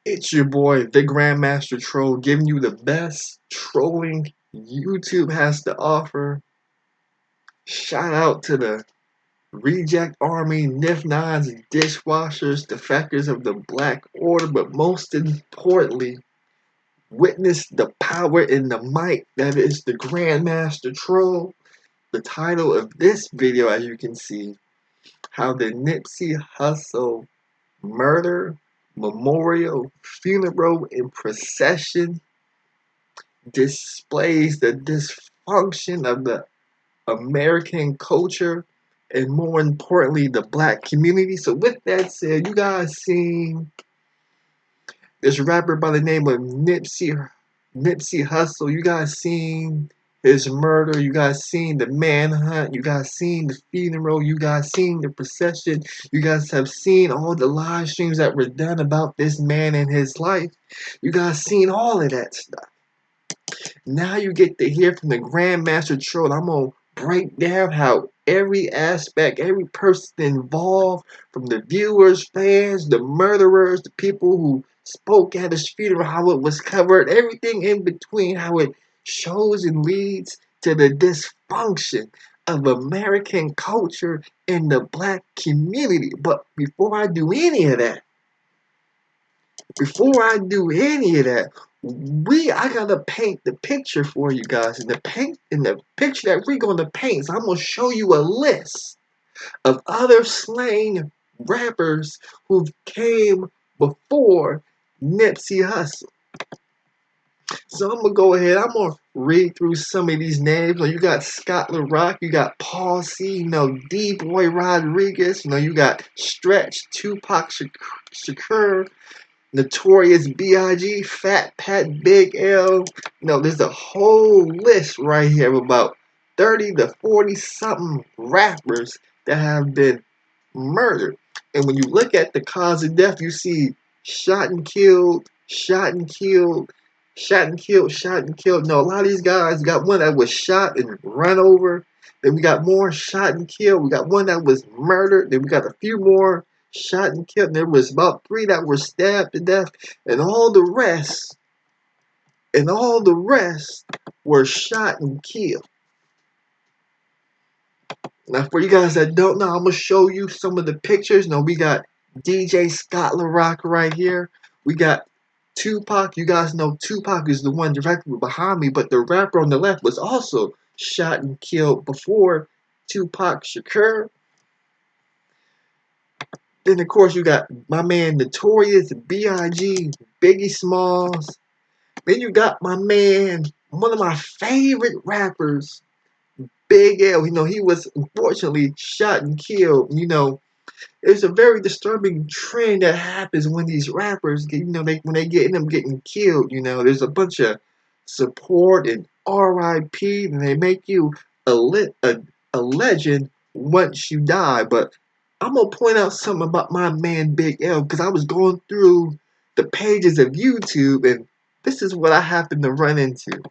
It's your boy, the Grandmaster Troll, giving you the best trolling YouTube has to offer. Shout out to the Reject Army, Nif-Nods, dishwashers, defectors of the Black Order, but most importantly, witness the power and the might that is the Grandmaster Troll. The title of this video, as you can see, how the Nipsey Hussle murder, memorial, funeral, and procession displays the dysfunction of the American culture and, more importantly, the black community. So with that said, you guys seen this rapper by the name of Nipsey Hussle. You guys seen his murder. You guys seen the manhunt. You guys seen the funeral. You guys seen the procession. You guys have seen all the live streams that were done about this man and his life. You guys seen all of that stuff. Now you get to hear from the Grandmaster Troll. I'm going to break down how every aspect, every person involved, from the viewers, fans, the murderers, the people who spoke at his funeral, how it was covered, everything in between, how it shows and leads to the dysfunction of American culture and the black community. But before I do any of that, I gotta paint the picture for you guys. And the picture that we're gonna paint is I'm gonna show you a list of other slain rappers who came before Nipsey Hussle. So I'm gonna go ahead. I'm gonna read through some of these names. You got Scott LaRock, you got Paul C, D-Boy Rodriguez, you got Stretch, Tupac Shakur, Notorious B.I.G., Fat Pat, Big L. There's a whole list right here of about 30 to 40 something rappers that have been murdered. And when you look at the cause of death, you see shot and killed, shot and killed, shot and killed, shot and killed. A lot of these guys, got one that was shot and run over. Then we got more shot and killed. We got one that was murdered. Then we got a few more shot and killed. There was about 3 that were stabbed to death, and all the rest were shot and killed. Now, for you guys that don't know, I'm gonna show you some of the pictures. We got DJ Scott LaRock right here. We got Tupac. You guys know Tupac is the one directly behind me, but the rapper on the left was also shot and killed before Tupac Shakur. Then, of course, you got my man Notorious B.I.G., Biggie Smalls. Then you got my man, one of my favorite rappers, Big L. He was unfortunately shot and killed. It's a very disturbing trend that happens when these rappers get, when they get them getting killed. There's a bunch of support and R.I.P. and they make you a legend once you die. But I'm gonna point out something about my man Big L, because I was going through the pages of YouTube and this is what I happened to run into.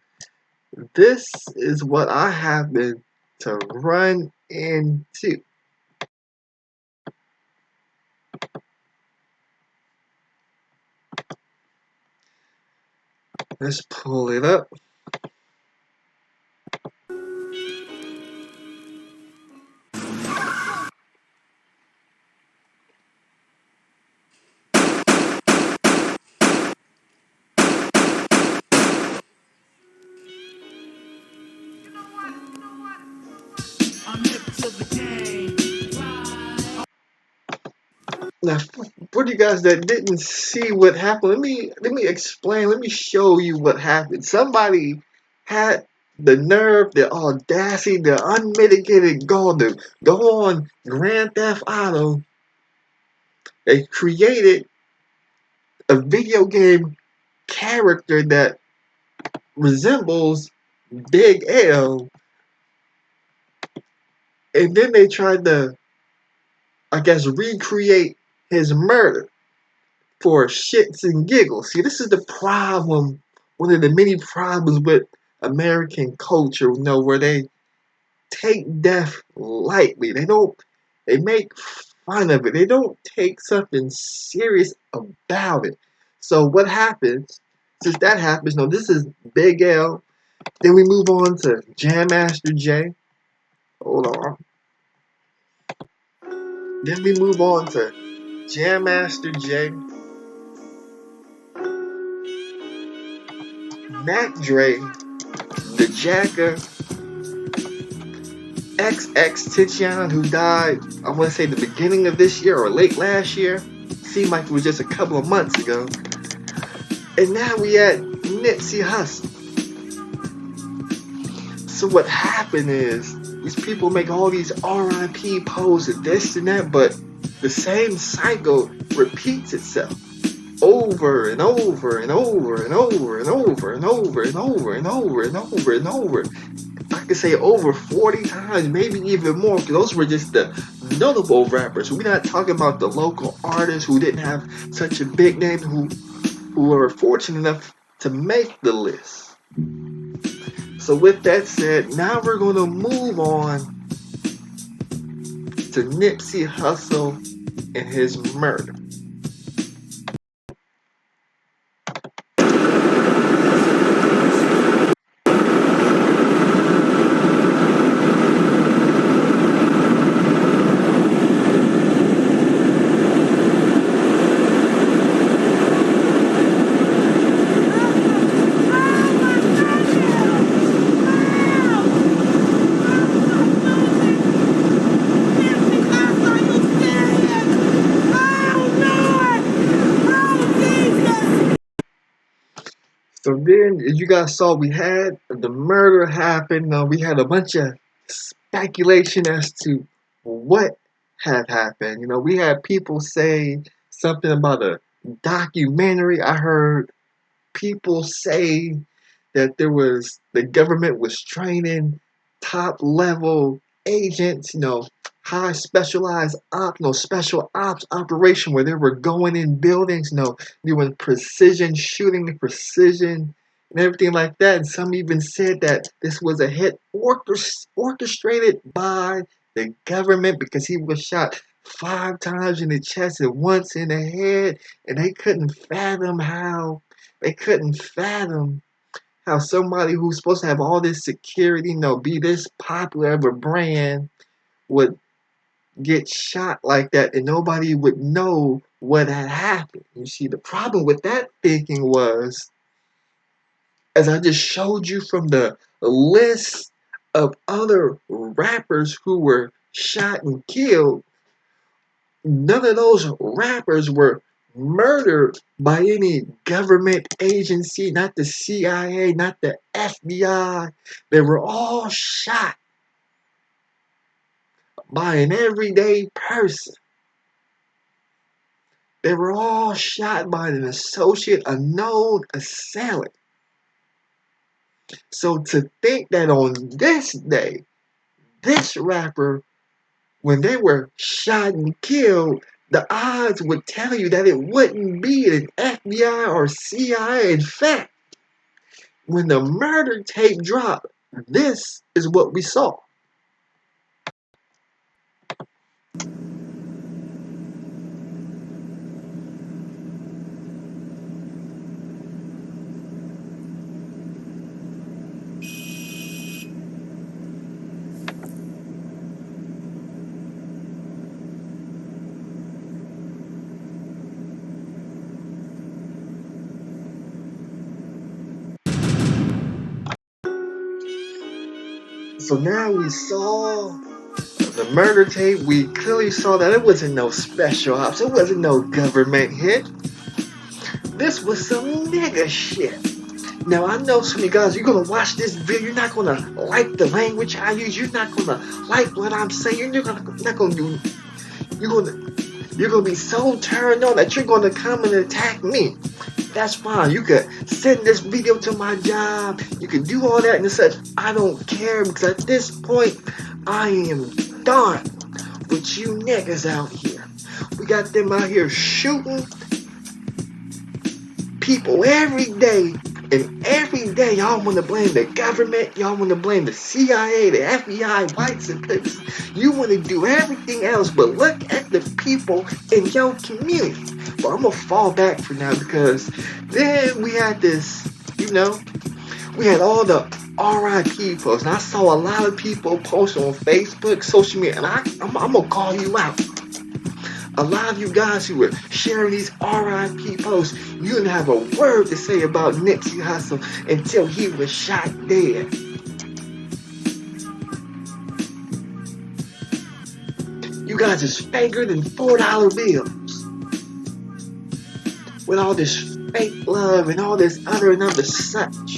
This is what I happened to run into. Let's pull it up. Now, for you guys that didn't see what happened, let me explain. Let me show you what happened. Somebody had the nerve, the audacity, the unmitigated gall to go on Grand Theft Auto. They created a video game character that resembles Big L, and then they tried to, I guess, recreate his murder for shits and giggles. See, this is the problem, one of the many problems with American culture, where they take death lightly. They make fun of it. They don't take something serious about it. So what happens, since that happens, no, this is Big L. Then we move on to Grandmaster J. Hold on. Then we move on to Grandmaster J, Mac Dre, the Jacker, XX Titian, who died, I want to say the beginning of this year or late last year. Seemed like it was just a couple of months ago. And now we at Nipsey Hussle. So what happened is, these people make all these RIP posts and this and that, but the same cycle repeats itself over and over and over and over and over and over and over and over and over and over. I could say over 40 times, maybe even more, because those were just the notable rappers. We're not talking about the local artists who didn't have such a big name, who were fortunate enough to make the list. So with that said, now we're going to move on to Nipsey Hussle and his murder. So then, as you guys saw, we had the murder happen. We had a bunch of speculation as to what had happened. We had people say something about a documentary. I heard people say that the government was training top level agents, high specialized special ops operation where they were going in buildings, doing precision shooting, precision and everything like that. And some even said that this was a hit orchestrated by the government because he was shot 5 times in the chest and once in the head, and they couldn't fathom how somebody who's supposed to have all this security, be this popular of a brand, would get shot like that and nobody would know what had happened. You see, the problem with that thinking was, as I just showed you from the list of other rappers who were shot and killed, none of those rappers were murdered by any government agency, not the CIA, not the FBI. They were all shot by an everyday person. They were all shot by an associate, a known assailant. So to think that on this day, this rapper, when they were shot and killed, the odds would tell you that it wouldn't be an FBI or CIA. In fact, when the murder tape dropped, this is what we saw. So now we saw the murder tape. We clearly saw that it wasn't no special ops. It wasn't no government hit. This was some nigga shit. Now I know some of you guys, you're gonna watch this video, you're not gonna like the language I use, you're not gonna like what I'm saying, you're gonna be so turned on that you're gonna come and attack me. That's fine. You could send this video to my job. You can do all that and such. I don't care, because at this point, I am done with you niggas out here. We got them out here shooting people every day And every day y'all want to blame the government, y'all want to blame the CIA, the FBI, white supremacists. You want to do everything else but look at the people in your community. But I'm going to fall back for now because then we had this, we had all the RIP posts. And I saw a lot of people post on Facebook, social media, and I'm going to call you out. A lot of you guys who were sharing these RIP posts, you didn't have a word to say about Nipsey Hussle until he was shot dead. You guys is faker than $4 bills. With all this fake love and all this other and other such.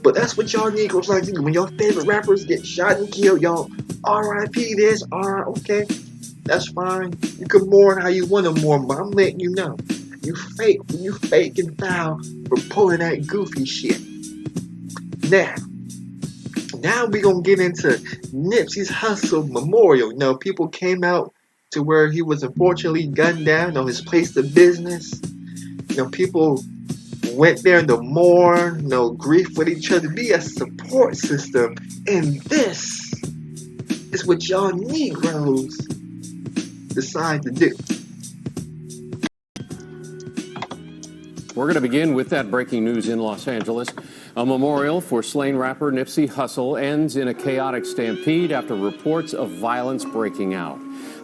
But that's what y'all Negroes like to do. When your favorite rappers get shot and killed, y'all RIP this, okay. That's fine. You can mourn how you want to mourn, but I'm letting you know. You fake and foul for pulling that goofy shit. Now we're going to get into Nipsey Hussle Memorial. People came out to where he was unfortunately gunned down on his place of business. People went there to mourn, grief with each other, be a support system. And this is what y'all Negroes decide to do. We're going to begin with that breaking news in Los Angeles. A memorial for slain rapper Nipsey Hussle ends in a chaotic stampede after reports of violence breaking out.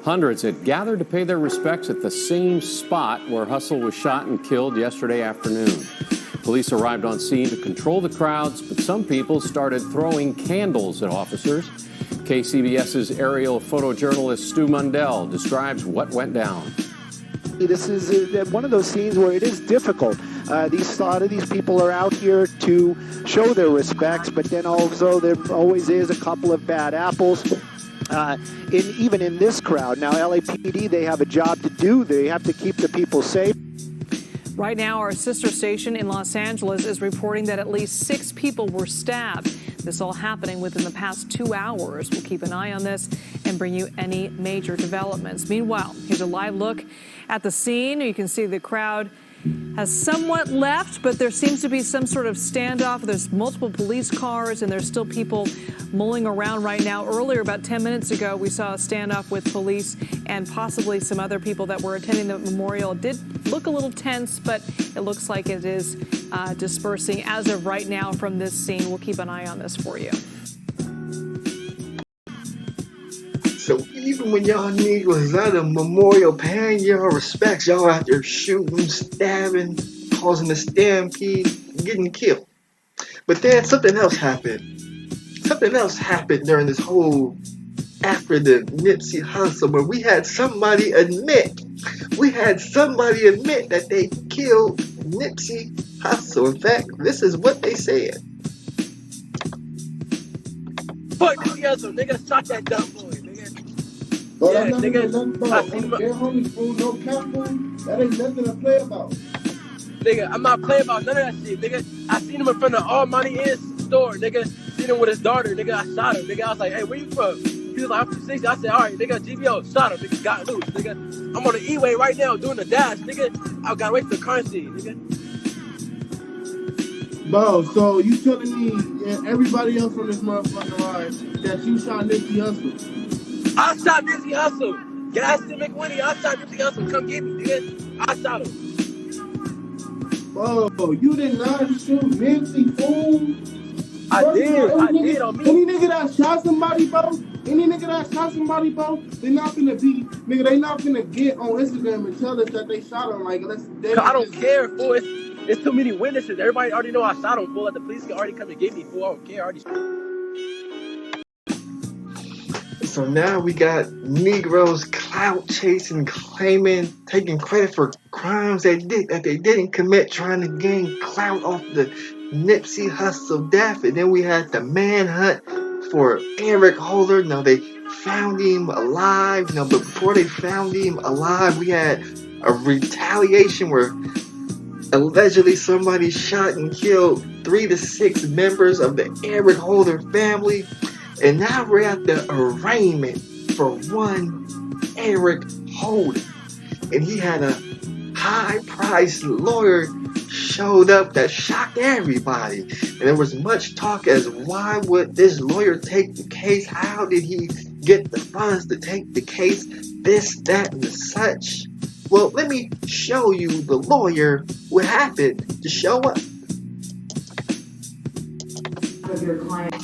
Hundreds had gathered to pay their respects at the same spot where Hussle was shot and killed yesterday afternoon. Police arrived on scene to control the crowds, but some people started throwing candles at officers. KCBS's aerial photojournalist Stu Mundell describes what went down. This is one of those scenes where it is difficult. A lot of these people are out here to show their respects, but then also there always is a couple of bad apples. Even in this crowd. Now, LAPD, they have a job to do. They have to keep the people safe. Right now, our sister station in Los Angeles is reporting that at least 6 people were stabbed. This all happening within the past 2 hours. We'll keep an eye on this and bring you any major developments. Meanwhile, here's a live look at the scene. You can see the crowd has somewhat left, but there seems to be some sort of standoff. There's multiple police cars, and there's still people mulling around right now. Earlier, about 10 minutes ago, we saw a standoff with police and possibly some other people that were attending the memorial. It did look a little tense, but it looks like it is dispersing as of right now from this scene. We'll keep an eye on this for you. So even when y'all Negroes at a memorial paying your respects, y'all out there shooting, stabbing, causing a stampede, getting killed. But then something else happened. Something else happened during this whole, after the Nipsey Hussle, where we had somebody admit that they killed Nipsey Hussle. In fact, this is what they said. Fuck Nipsey Hussle, nigga, shot that dumb boy. Bro, Yeah, that's nigga, nothing about. I seen him. They're homies, fool. No cap, fool. That ain't nothing to play about. Nigga, I'm not playing about none of that shit, nigga. I seen him in front of All Money Is store, nigga. Seen him with his daughter, nigga. I shot him, nigga. I was like, hey, where you from? He was like, I'm from 60. I said, all right, nigga, GBO, shot him, nigga. Got loose, nigga. I'm on the E-way right now doing the dash, nigga. I got away from the car seat, nigga. Bro, so you telling me and everybody else on this motherfucking ride that you shot Nipsey Hussle? I shot Nipsey Hussle. Gas to McWinnie. I shot Nipsey Hussle. Come get me, nigga. I shot him. Bro, you did not shoot Nipsey, fool. I did on me. Any nigga that shot somebody, bro, they not gonna be, nigga, they not gonna get on Instagram and tell us that they shot him. Like, I don't care, fool. It's too many witnesses. Everybody already know I shot him, fool. Like, the police can already come and get me, fool. I don't care. I already. So now we got Negroes clout chasing, claiming, taking credit for crimes that they didn't commit, trying to gain clout off the Nipsey Hussle death. And then we had the manhunt for Eric Holder. Now they found him alive. But before they found him alive, we had a retaliation where allegedly somebody shot and killed 3 to 6 members of the Eric Holder family. And now we're at the arraignment for one Eric Holder. And he had a high-priced lawyer showed up that shocked everybody. And there was much talk as why would this lawyer take the case? How did he get the funds to take the case? This, that, and such. Well, let me show you the lawyer who happened to show up. Of your client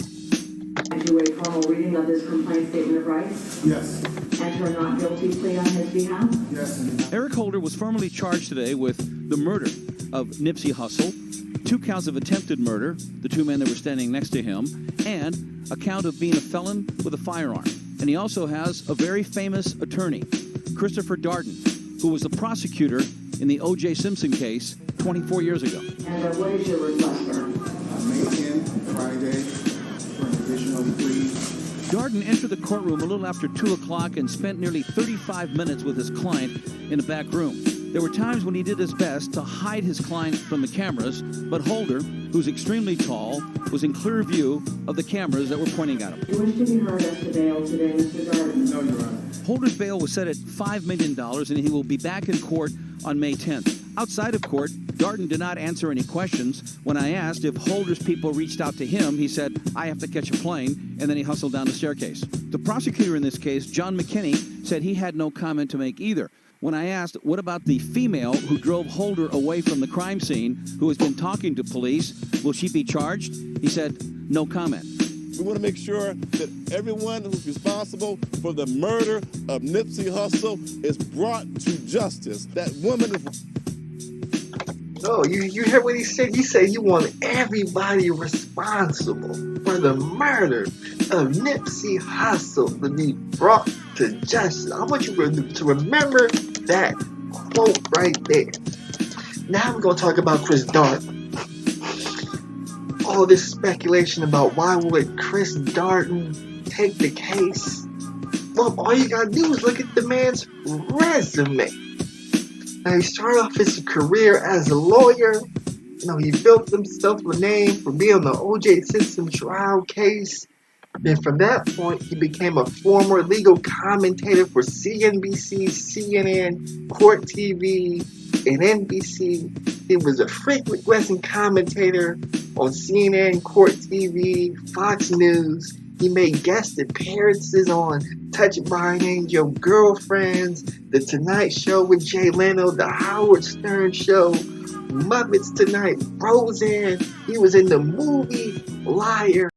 do a formal reading of this complaint statement of rights? Yes. Enter a not guilty plea on his behalf? Yes. Eric Holder was formally charged today with the murder of Nipsey Hussle, 2 counts of attempted murder, the 2 men that were standing next to him, and a count of being a felon with a firearm. And he also has a very famous attorney, Christopher Darden, who was the prosecutor in the O.J. Simpson case 24 years ago. And what is your request, sir? May 10th, Friday, for an additional plea. Darden entered the courtroom a little after 2 o'clock and spent nearly 35 minutes with his client in the back room. There were times when he did his best to hide his client from the cameras, but Holder, who's extremely tall, was in clear view of the cameras that were pointing at him. You wish to be heard as to bail today, Mr. Darden? No, Your Honor. Holder's bail was set at $5 million, and he will be back in court on May 10th. Outside of court, Darden did not answer any questions. When I asked if Holder's people reached out to him, he said, "I have to catch a plane," and then he hustled down the staircase. The prosecutor in this case, John McKinney, said he had no comment to make either. When I asked, what about the female who drove Holder away from the crime scene, who has been talking to police, will she be charged? He said, no comment. We want to make sure that everyone who's responsible for the murder of Nipsey Hussle is brought to justice. That woman is... No, you heard what he said? He said he wanted everybody responsible for the murder of Nipsey Hussle to be brought to justice. I want you to remember that quote right there. Now we're going to talk about Chris Darden. All this speculation about why would Chris Darden take the case. Well, all you got to do is look at the man's resume. Now, he started off his career as a lawyer. You know, he built himself a name for being on the O.J. Simpson trial case. Then from that point, he became a former legal commentator for CNBC, CNN, Court TV, and NBC. He was a frequent guest commentator on CNN, Court TV, Fox News. He made guest appearances on Touched by an Angel, Girlfriends, The Tonight Show with Jay Leno, The Howard Stern Show, Muppets Tonight, Roseanne. He was in the movie Liar.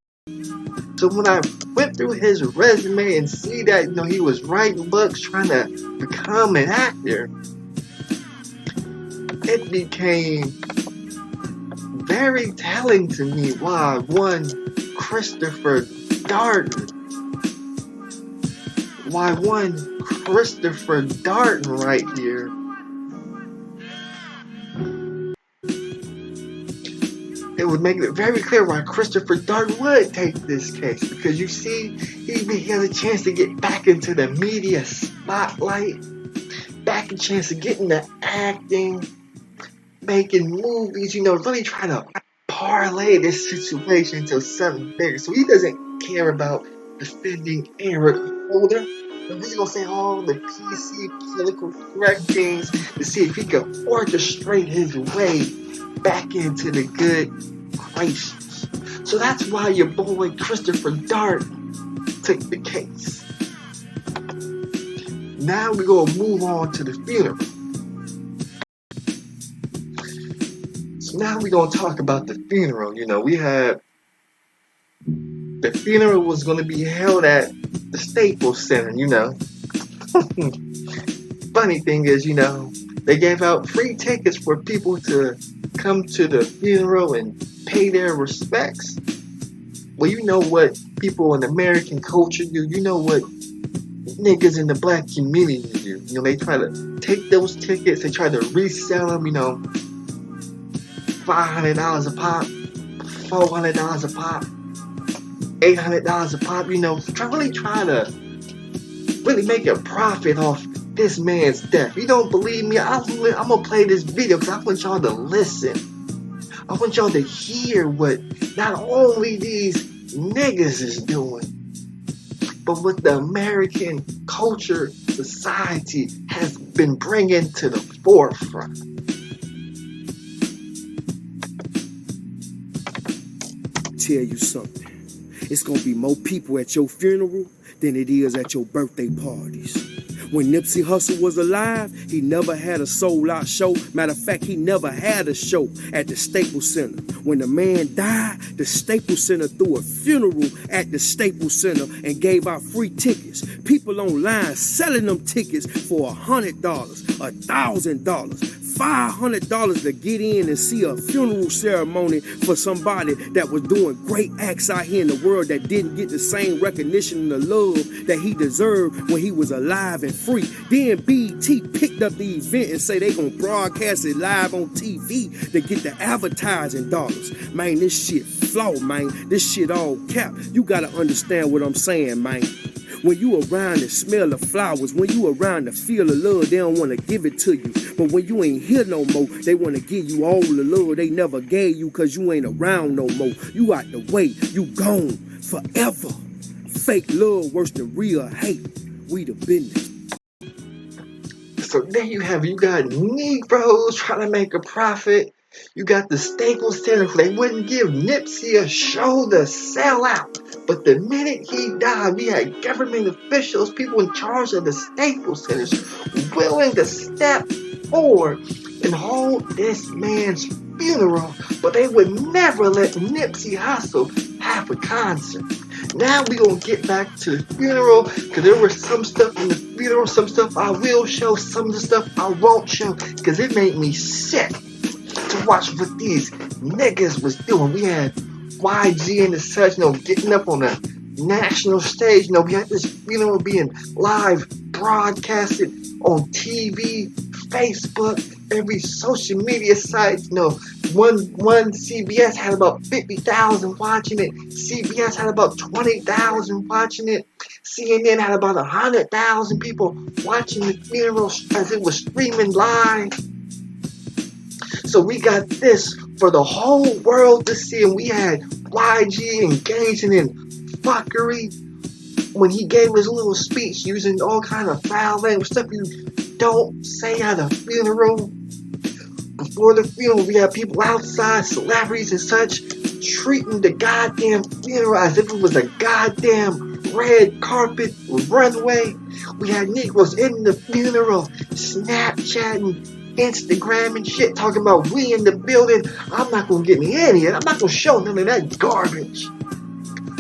So when I went through his resume and see that, you know, he was writing books, trying to become an actor, it became very telling to me why one Christopher Darden right here it would make it very clear why Christopher Darden would take this case, because you see he has a chance to get back into the media spotlight, back a chance to get into acting, making movies, you know, really trying to parlay this situation into something bigger. So he doesn't care about defending Eric Holder. But he's going to say all the PC political correct things to see if he can orchestrate his way back into the good graces. So that's why your boy Christopher Darden took the case. Now we're going to move on to the funeral. So now we're going to talk about the funeral. You know, we had the funeral was going to be held at the Staples Center, you know. Funny thing is, you know, they gave out free tickets for people to come to the funeral and pay their respects. Well, you know what people in American culture do. You know what niggas in the black community do. You know, they try to take those tickets, they try to resell them, you know, $500 a pop, $400 a pop, $800 a pop, you know, try to make a profit off this man's death. If you don't believe me, I'm going to play this video because I want y'all to listen. I want y'all to hear what not only these niggas is doing, but what the American culture society has been bringing to the forefront. Tell you something. It's gonna be more people at your funeral than it is at your birthday parties. When Nipsey Hussle was alive, he never had a sold-out show. Matter of fact, he never had a show at the Staples Center. When the man died, the Staples Center threw a funeral at the Staples Center and gave out free tickets. People online selling them tickets for $100, $1,000, $500 to get in and see a funeral ceremony for somebody that was doing great acts out here in the world that didn't get the same recognition and the love that he deserved when he was alive and free. Then BET picked up the event and say they gonna broadcast it live on TV to get the advertising dollars. Man, this shit flawed, man. This shit all cap. You gotta understand what I'm saying, man. When you around and smell the flowers, when you around to feel the love, they don't want to give it to you. But when you ain't here no more, they want to give you all the love they never gave you because you ain't around no more. You out the way. You gone forever. Fake love worse than real hate. We the business. So there you have it. You got Negroes trying to make a profit. You got the Staples Center. They wouldn't give Nipsey a show to sell out. But the minute he died, we had government officials, people in charge of the Staples Centers, willing to step forward and hold this man's funeral. But they would never let Nipsey Hussle have a concert. Now we gonna get back to the funeral, because there was some stuff in the funeral, some stuff I will show, some of the stuff I won't show, because it made me sick to watch what these niggas was doing. We had YG and the such, getting up on a national stage. We had this funeral being live broadcasted on TV, Facebook, every social media site. One CBS had about 50,000 watching it. CBS had about 20,000 watching it. CNN had about 100,000 people watching the funeral as it was streaming live. So we got this for the whole world to see, and we had YG engaging in fuckery when he gave his little speech using all kind of foul language, stuff you don't say at a funeral. Before the funeral, we had people outside, celebrities and such, treating the goddamn funeral as if it was a goddamn red carpet runway. We had Negroes in the funeral, Snapchatting, Instagram and shit, talking about we in the building. I'm not gonna get any of it. I'm not gonna show none of that garbage.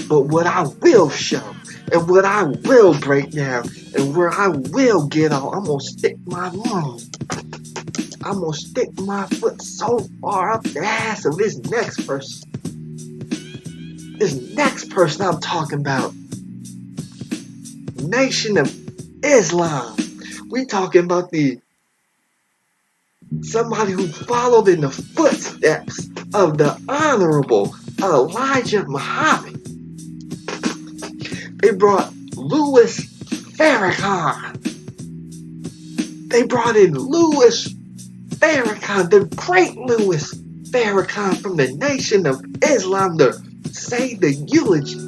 But what I will show, and what I will break down, and where I will get on, I'm gonna stick my foot so far up the ass of this next person. This next person I'm talking about, Nation of Islam. We talking about somebody who followed in the footsteps of the Honorable Elijah Muhammad. They brought Louis Farrakhan. They brought in Louis Farrakhan, the great Louis Farrakhan from the Nation of Islam, to say the eulogy.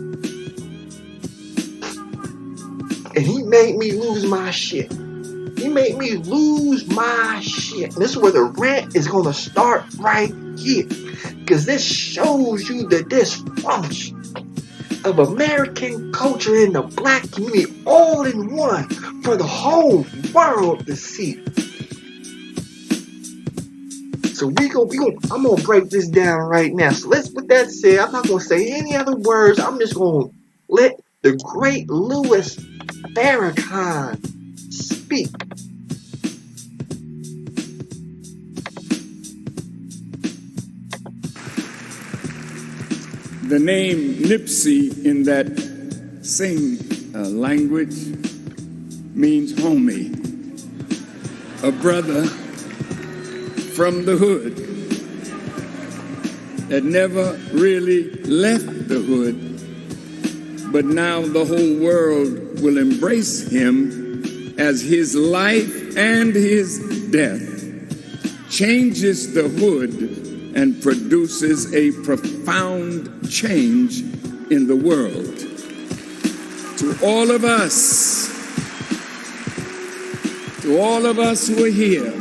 And he made me lose my shit. He made me lose my shit. And this is where the rant is going to start right here. Because this shows you the dysfunction of American culture and the black community all in one for the whole world to see. So I'm going to break this down right now. So with that said, I'm not going to say any other words. I'm just going to let the great Louis Farrakhan speak. The name Nipsey in that same language means homie, a brother from the hood that never really left the hood, but now the whole world will embrace him as his life and his death changes the hood and produces a profound change in the world. To all of us who are here,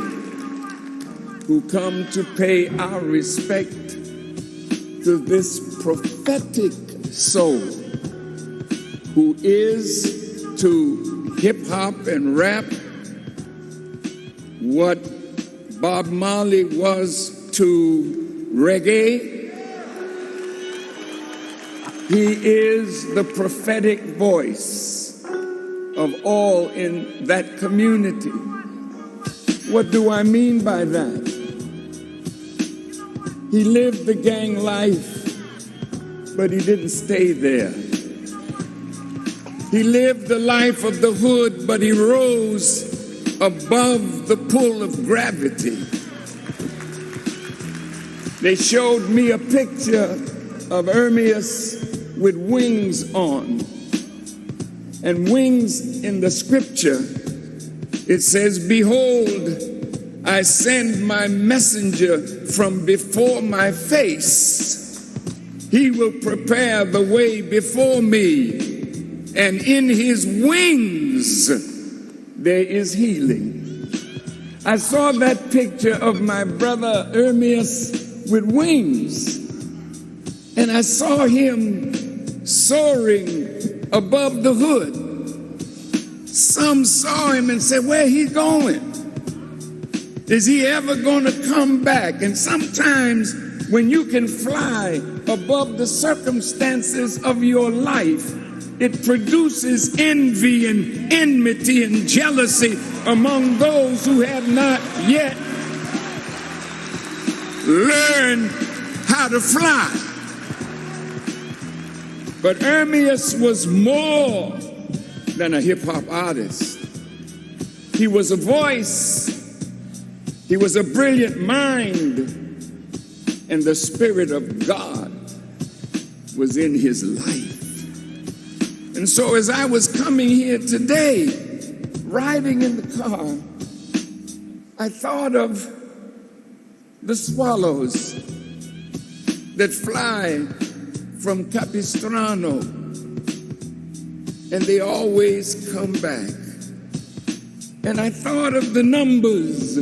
who come to pay our respect to this prophetic soul who is to hip-hop and rap what Bob Marley was to reggae. He is the prophetic voice of all in that community. What do I mean by that? He lived the gang life, but he didn't stay there. He lived the life of the hood, but he rose above the pull of gravity. They showed me a picture of Ermias with wings on. And wings in the scripture, it says, "Behold, I send my messenger from before my face. He will prepare the way before me, and in his wings there is healing." I saw that picture of my brother Ermias with wings, and I saw him soaring above the hood. Some saw him and said, "Where he going? Is he ever going to come back?" And sometimes when you can fly above the circumstances of your life, it produces envy and enmity and jealousy among those who have not yet learned how to fly. But Ermias was more than a hip-hop artist. He was a voice. He was a brilliant mind. And the Spirit of God was in his life. And so as I was coming here today, riding in the car, I thought of the swallows that fly from Capistrano, and they always come back. And I thought of the numbers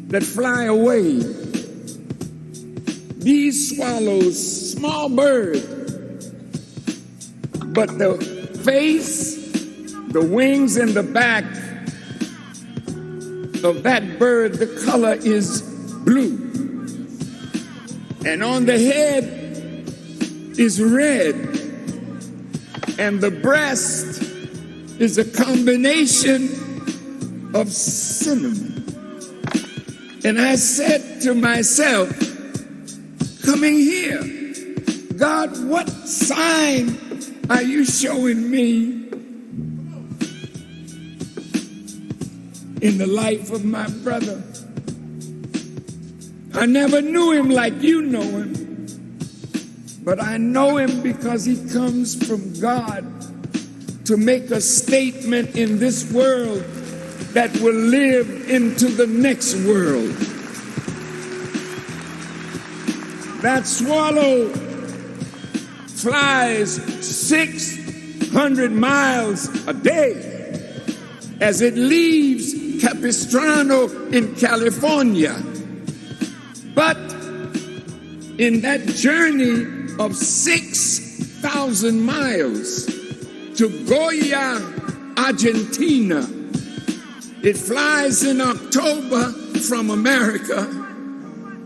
that fly away. These swallows, small bird, but the face, the wings, and the back of that bird, the color is blue. And on the head is red. And the breast is a combination of cinnamon. And I said to myself, coming here, God, what sign are you showing me in the life of my brother? I never knew him like you know him, but I know him because he comes from God to make a statement in this world that will live into the next world. That swallow flies 600 miles a day as it leaves Capistrano in California. But in that journey of 6,000 miles to Goya, Argentina, it flies in October from America,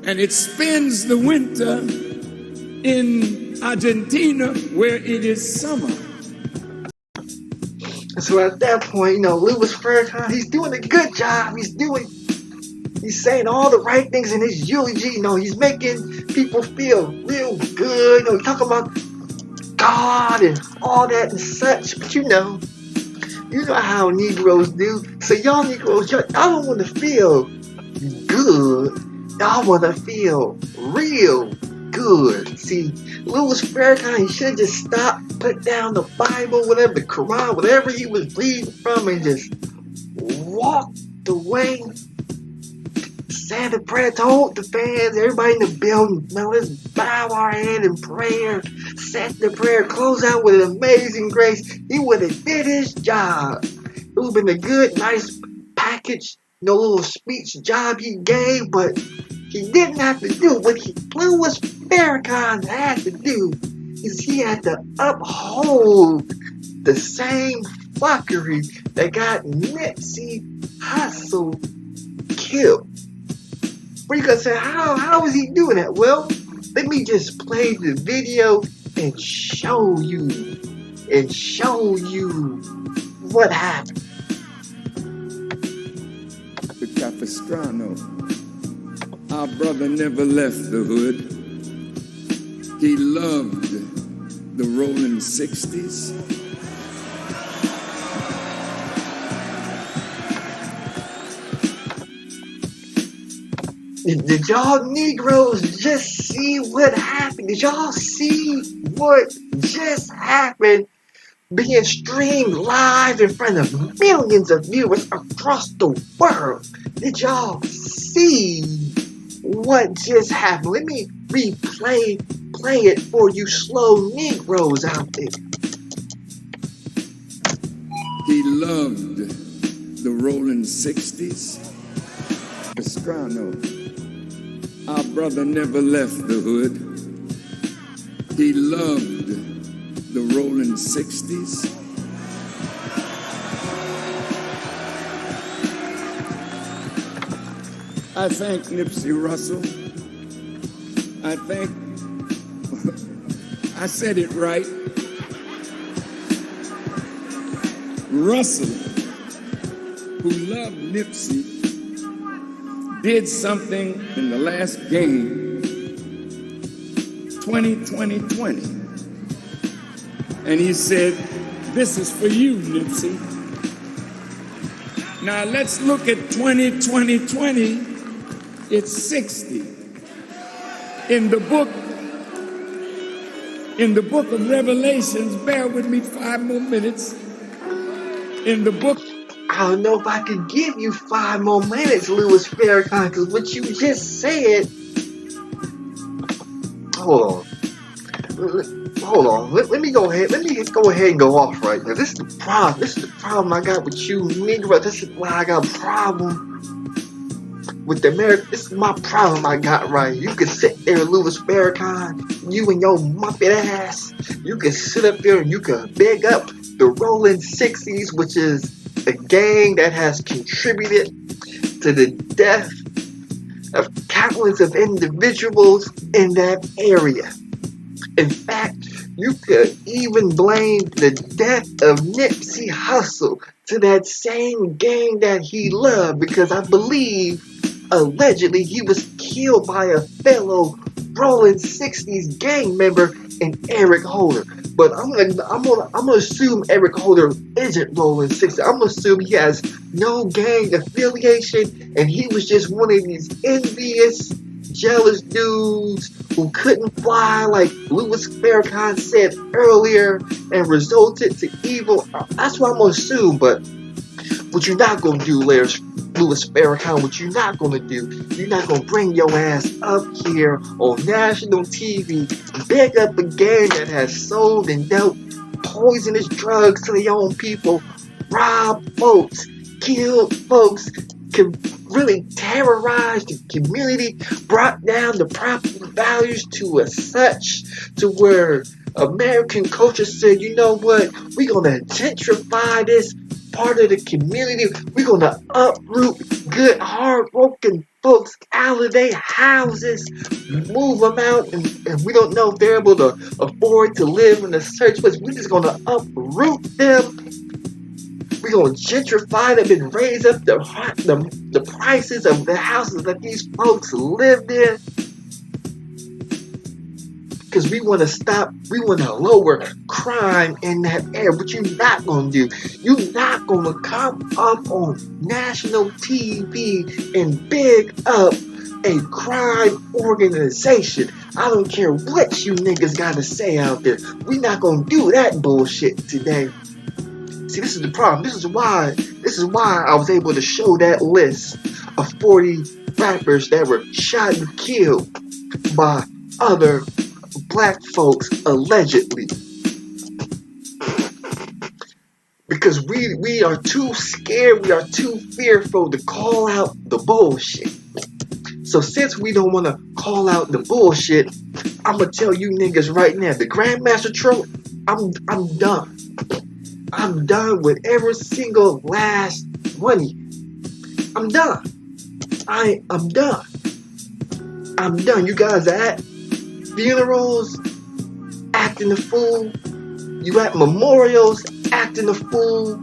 and it spends the winter in Argentina where it is summer. So at that point, Louis Farrakhan, he's doing a good job. He's saying all the right things in his eulogy. He's making people feel real good. He's talking about God and all that and such. But you know how Negroes do. So y'all Negroes, y'all don't want to feel good. Y'all want to feel real good. See, Louis Farrakhan, he should have just stopped, put down the Bible, whatever, the Quran, whatever he was reading from, and just walked away. Said the prayer, told the fans, everybody in the building, let's bow our head in prayer. Said the prayer, close out with an amazing grace. He would have did his job. It would have been a good, nice package, no little speech job he gave, but he didn't have to do. What Louis Farrakhan had to do is he had to uphold the same fuckery that got Nipsey Hussle killed. What are you gonna say? How is he doing that? Well, let me just play the video and show you what happened. The Capistrano. Our brother never left the hood. He loved the rolling 60s. Did y'all Negroes just see what happened? Did y'all see what just happened? Being streamed live in front of millions of viewers across the world. Did y'all see what just happened? Let me play it for you slow Negroes out there. He loved the rolling 60s. Pastrano. Our brother never left the hood. He loved the rolling 60s. I thank Nipsey Hussle. I said it right. Russell, who loved Nipsey, did something in the last game, 2020. And he said, this is for you, Nipsey. Now let's look at 2020. It's 60. In the book of Revelations, bear with me 5 more minutes. In the book, I don't know if I could give you 5 more minutes, Louis Farrakhan, because what you just said. Hold on. Let me go ahead. Let me go ahead and go off right now. This is the problem. This is the problem I got with you, Negro. This is why I got a problem with the America. This is my problem I got right. You can sit there, Louis Farrakhan, you and your muppet ass. You can sit up there and you can big up the Rolling 60s, which is a gang that has contributed to the death of countless of individuals in that area. In fact, you could even blame the death of Nipsey Hussle to that same gang that he loved, because I believe, allegedly, he was killed by a fellow Rolling 60s gang member in Eric Holder. But I'm gonna assume Eric Holder isn't Rolling 60s. I'm gonna assume he has no gang affiliation, and he was just one of these envious, jealous dudes who couldn't fly, like Louis Farrakhan said earlier, and resulted to evil. That's what I'm gonna assume. But what you're not gonna do, Louis Farrakhan, what you're not gonna do, you're not gonna bring your ass up here on national TV, big up a gang that has sold and dealt poisonous drugs to their own people, robbed folks, killed folks, really terrorized the community, brought down the property values to such to where American culture said, you know what, we're gonna gentrify this part of the community. We're gonna uproot good, hard-working folks out of their houses, move them out, and we don't know if they're able to afford to live in a certain place. We're just gonna uproot them. We're gonna gentrify them and raise up the prices of the houses that these folks lived in. Because we want to lower crime in that area. But you're not going to do. You're not going to come up on national TV and big up a crime organization. I don't care what you niggas got to say out there. We're not going to do that bullshit today. See, this is the problem. This is why I was able to show that list of 40 rappers that were shot and killed by other black folks, allegedly. Because Because we are too scared, we are too fearful to call out the bullshit. So since we don't want to call out the bullshit, I'm going to tell you niggas right now, the Grandmaster trope, I'm done. I'm done with every single last one of you. I'm done. I'm done. I'm done. You guys are at funerals acting the fool. You at memorials acting the fool.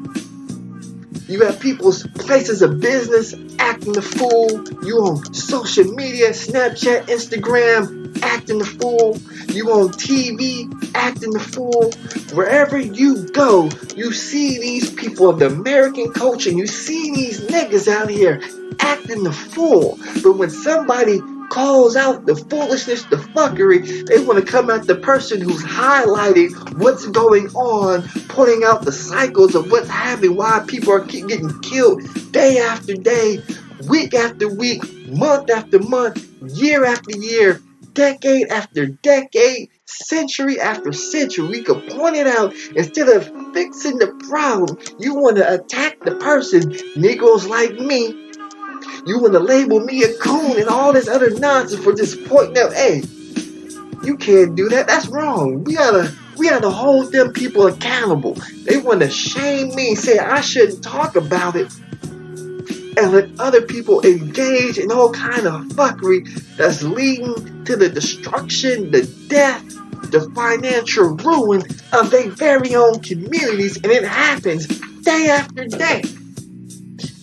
You at people's places of business acting the fool. You on social media, Snapchat, Instagram, acting the fool. You on TV acting the fool. Wherever you go, you see these people of the American culture, and you see these niggas out here acting the fool. But when somebody calls out the foolishness, the fuckery, they want to come at the person who's highlighting what's going on, pointing out the cycles of what's happening, why people are keep getting killed day after day, week after week, month after month, year after year, decade after decade, century after century. We could point it out instead of fixing the problem. You want to attack the person, Negroes like me. You want to label me a coon and all this other nonsense for just pointing out, hey, you can't do that. That's wrong. We gotta hold them people accountable. They want to shame me, say I shouldn't talk about it, and let other people engage in all kind of fuckery that's leading to the destruction, the death, the financial ruin of their very own communities, and it happens day after day.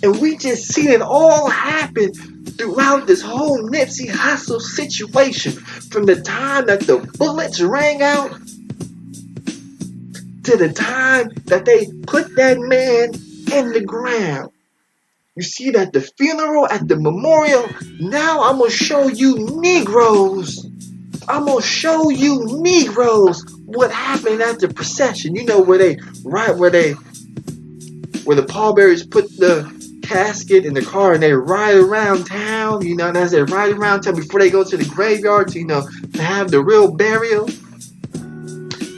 And we just seen it all happen throughout this whole Nipsey Hussle situation. From the time that the bullets rang out to the time that they put that man in the ground. You see that the funeral, at the memorial, now I'm going to show you Negroes. I'm going to show you Negroes what happened at the procession. You know where the pallbearers put the casket in the car and they ride around town, you know, and as they ride around town before they go to the graveyard to, you know, to have the real burial.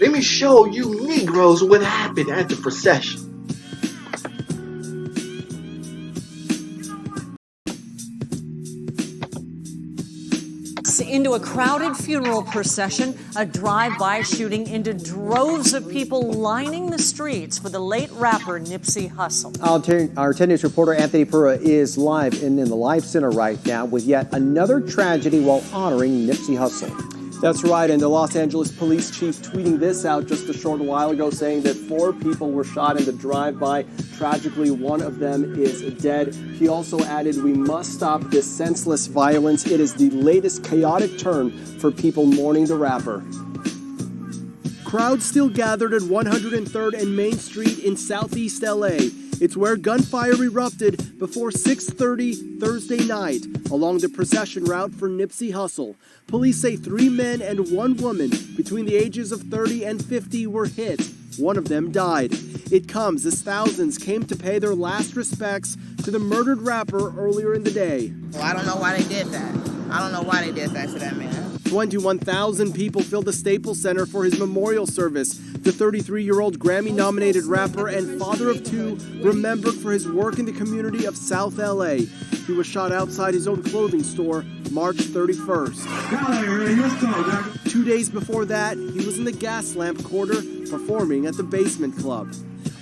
Let me show you Negroes what happened at the procession. Into a crowded funeral procession, a drive-by shooting into droves of people lining the streets for the late rapper Nipsey Hussle. Our 10 News reporter Anthony Pura is live in the Live Center right now with yet another tragedy while honoring Nipsey Hussle. That's right, and the Los Angeles police chief tweeting this out just a short while ago, saying that 4 people were shot in the drive-by. Tragically, one of them is dead. He also added, "We must stop this senseless violence. It is the latest chaotic turn for people mourning the rapper." Crowds still gathered at 103rd and Main Street in southeast LA. It's where gunfire erupted before 6:30 Thursday night along the procession route for Nipsey Hussle. Police say 3 men and 1 woman between the ages of 30 and 50 were hit. One of them died. It comes as thousands came to pay their last respects to the murdered rapper earlier in the day. Well, I don't know why they did that. I don't know why they did that to that man. 21,000 people filled the Staples Center for his memorial service. The 33-year-old Grammy-nominated rapper and father of 2 remembered for his work in the community of South LA. He was shot outside his own clothing store March 31st. 2 days before that, he was in the Gaslamp Quarter performing at the Basement Club.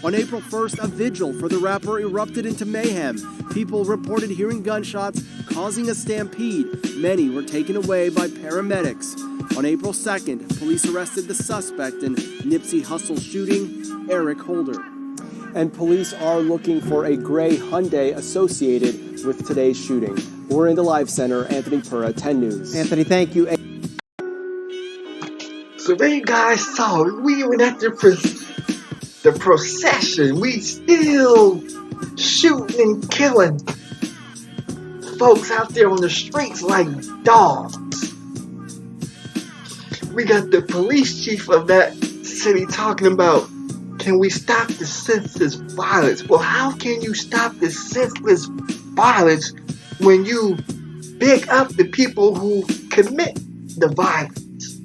On April 1st, a vigil for the rapper erupted into mayhem. People reported hearing gunshots, causing a stampede. Many were taken away by paramedics. On April 2nd, police arrested the suspect in Nipsey Hussle shooting, Eric Holder. And police are looking for a gray Hyundai associated with today's shooting. We're in the Live Center. Anthony Pura, 10 News. Anthony, thank you. So there you guys saw, we were at the procession. We still shooting and killing folks out there on the streets like dogs. We got the police chief of that city talking about, can we stop the senseless violence? Well, how can you stop the senseless violence when you big up the people who commit the violence?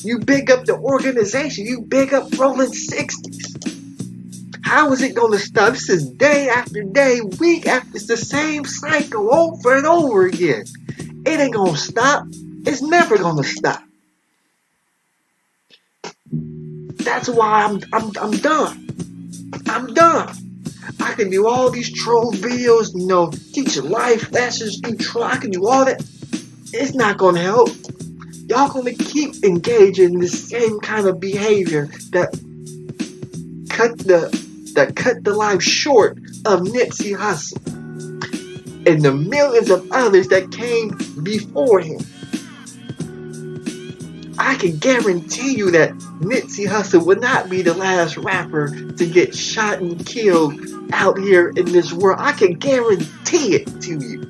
You big up the organization. You big up Rolling 60s. How is it going to stop? This is day after day, week after, it's the same cycle over and over again. It ain't going to stop. It's never going to stop. That's why I'm done. I'm done. I can do all these troll videos, teach life lessons, I can do all that. It's not going to help. Y'all going to keep engaging in this same kind of behavior that cut the life short of Nipsey Hussle and the millions of others that came before him. I can guarantee you that Nipsey Hussle would not be the last rapper to get shot and killed out here in this world. I can guarantee it to you.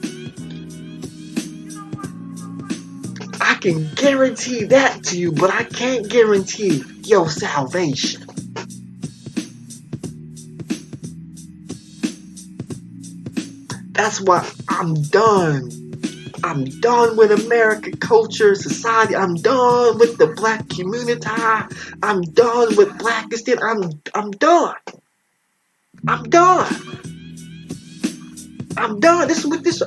I can guarantee that to you, but I can't guarantee your salvation. That's why I'm done. I'm done with American culture, society. I'm done with the black community. I'm done with Blackistan. I'm done. I'm done. I'm done.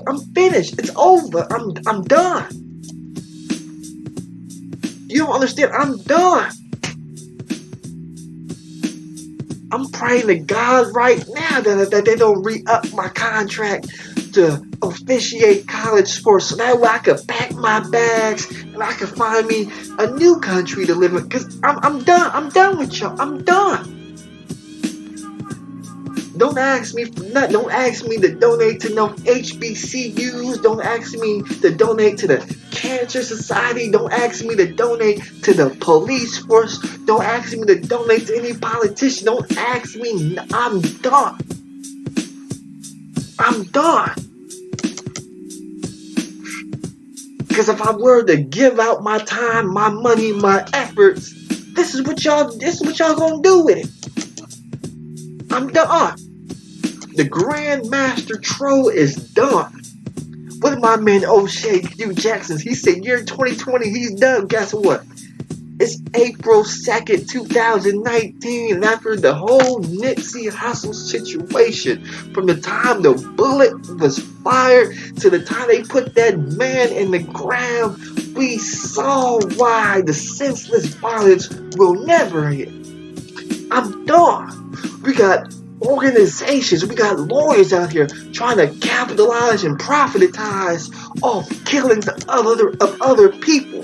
I'm finished. It's over. I'm done. You don't understand. I'm done. I'm praying to God right now that they don't re-up my contract to officiate college sports, so that way I could pack my bags and I could find me a new country to live in. Cause I'm done. I'm done with y'all. I'm done. Don't ask me for nothing. Don't ask me to donate to no HBCUs. Don't ask me to donate to the Cancer Society. Don't ask me to donate to the police force. Don't ask me to donate to any politician. Don't ask me. I'm done. I'm done. Because if I were to give out my time, my money, my efforts, this is what y'all gonna do with it. I'm done. The Grandmaster troll is done. What did my man O'Shea Q Jackson? He said year 2020, he's done. Guess what? It's April 2nd, 2019, and after the whole Nipsey Hussle situation, from the time the bullet was fired to the time they put that man in the ground, we saw why the senseless violence will never end. I'm done. We got organizations, we got lawyers out here trying to capitalize and profitize off killings of other people.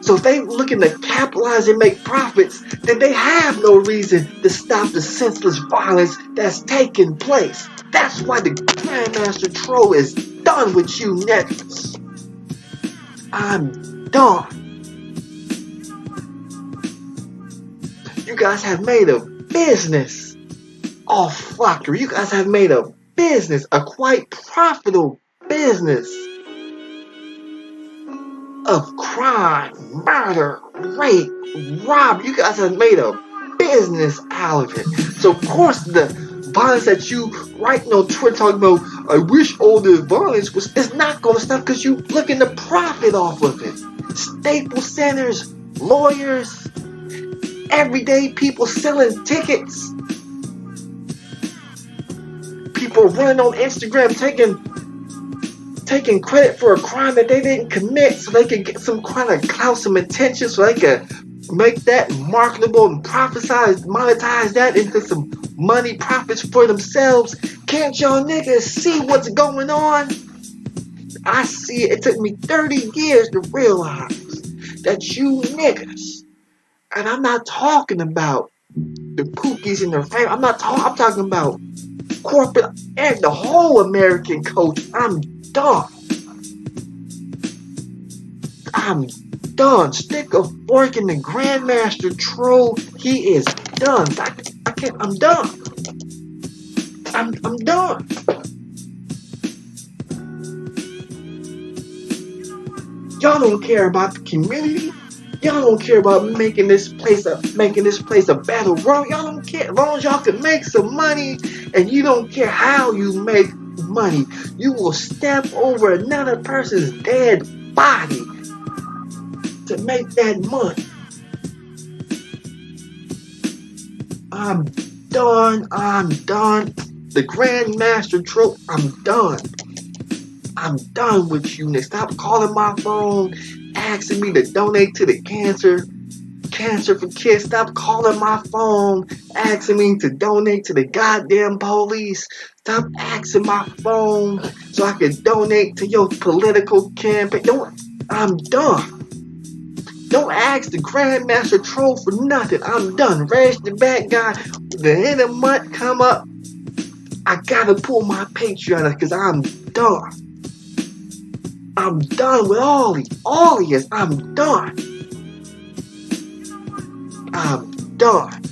So if they looking to capitalize and make profits, then they have no reason to stop the senseless violence that's taking place. That's why the Grandmaster troll is done with you niggas. I'm done. You guys have made a business off fuckery. You guys have made a business, a quite profitable business of crime, murder, rape, robbery. You guys have made a business out of it. So of course the violence that you writing on Twitter talking about, I wish all the violence was, it's not going to stop because you looking to profit off of it. Staples centers, lawyers, everyday people selling tickets, people running on Instagram taking credit for a crime that they didn't commit so they could get some kind of clout, some attention, so they could make that marketable and monetize that into some money profits for themselves. Can't y'all niggas see what's going on? I see it. It took me 30 years to realize that you niggas, and I'm not talking about the Pookies and their family. I'm talking about corporate and the whole American culture. I'm done. I'm done. Stick a fork in the Grandmaster troll. He is done. I can't. I'm done. I'm done. Y'all don't care about the community. Y'all don't care about making this place a better world. Y'all don't care. As long as y'all can make some money, and you don't care how you make money, you will step over another person's dead body to make that money. I'm done. I'm done. The Grandmaster trope, I'm done. I'm done with you, Nick. Stop calling my phone, asking me to donate to the Cancer for Kids. Stop calling my phone, asking me to donate to the goddamn police. Stop asking my phone so I can donate to your political campaign. I'm done. Don't ask the Grandmaster troll for nothing. I'm done. Raise the bad guy. The end of the month come up, I gotta pull my Patreon because I'm done. I'm done with all of you. I'm done. I'm done.